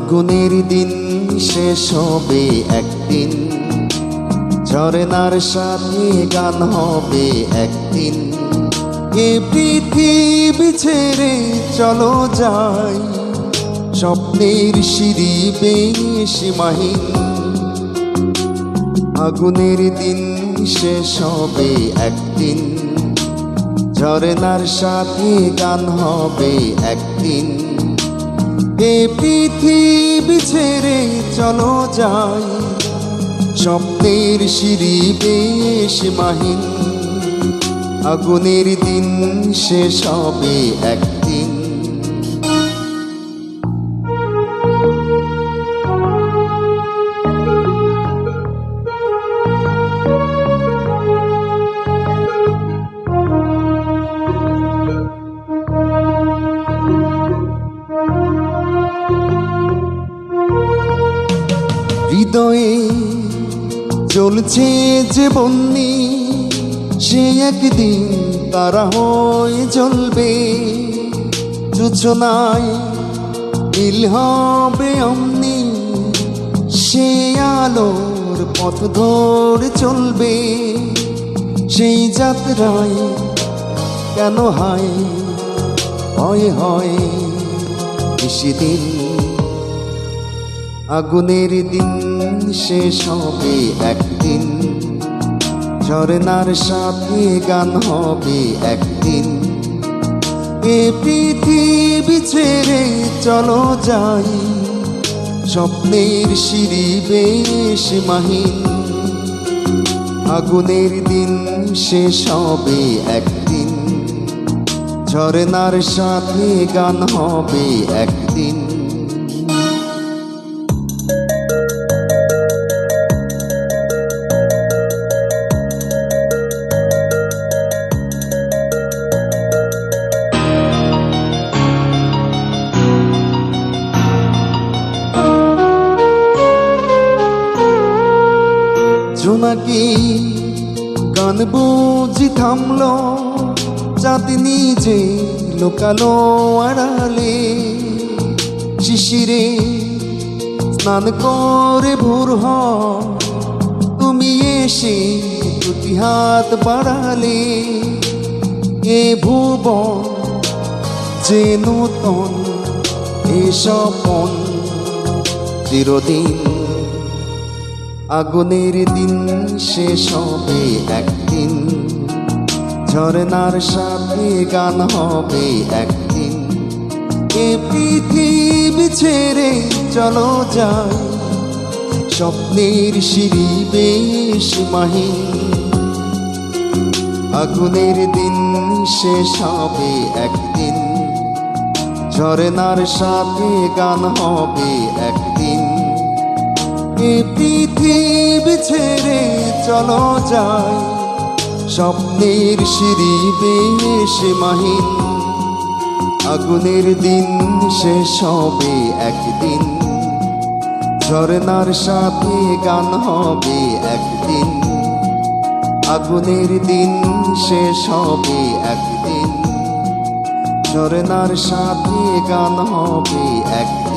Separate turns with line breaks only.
আগুনের দিন শেষ হবে একদিন, ঝরনার সাথে গান হবে একদিন। এ পৃথিবী ছেড়ে চলো যাই, স্বপ্নের সিঁড়ি বেয়ে সীমাহীন। আগুনের দিন শেষ হবে একদিন, ঝরনার সাথে গান হবে একদিন। এ পৃথিবী ছেড়ে চলো যাই, স্বপ্নের সিঁড়ি বেয়ে সীমাহীন। আগুনের দিন শেষ হবে একদিন। হৃদয়ে জ্বলছে যে বন্যি, সে একদিন তারা হয়ে জ্বলবে। সূচনায় নীল হবে অমনি, সে আলোর পথ ধরে চলবে। সেই যাত্রায় কেন হয় ভয় হয় বেশিদিন। আগুনের দিন শেষ হবে একদিন, ঝরনার সাথে গান হবে একদিন। এ পৃথিবী ছেড়ে চলো যাই, স্বপ্নের সিঁড়ি বেয়ে সীমাহীন। আগুনের দিন শেষ হবে একদিন, ঝরনার সাথে গান হবে একদিন। জোনাকি গান বুঝি থামলো, চাঁদ নিজে লোকালো আড়ালে। শিশিরে স্নান করে ভোর হয়, তুমি এসে দুটি হাত বাড়ালে। এ ভুবন যে নূতন, এ স্বপন চিরদিন। আগুনের দিন শেষ হবে একদিন, ঝরনার সাথে গান হবে একদিন। এ পৃথিবী ছেড়ে চলো যাই, স্বপ্নের সিঁড়ি বেয়ে সীমাহীন। আগুনের দিন শেষ হবে একদিন, ঝরনার সাথে গান হবে একদিন। এ পৃথিবী ছেড়ে চলো যাই, স্বপ্নের সিঁড়ি বেয়ে সীমাহীন। আগুনের দিন শেষ হবে একদিন, ঝরনার সাথে গান হবে একদিন। আগুনের দিন শেষ হবে একদিন, ঝরনার সাথে গান হবে একদিন।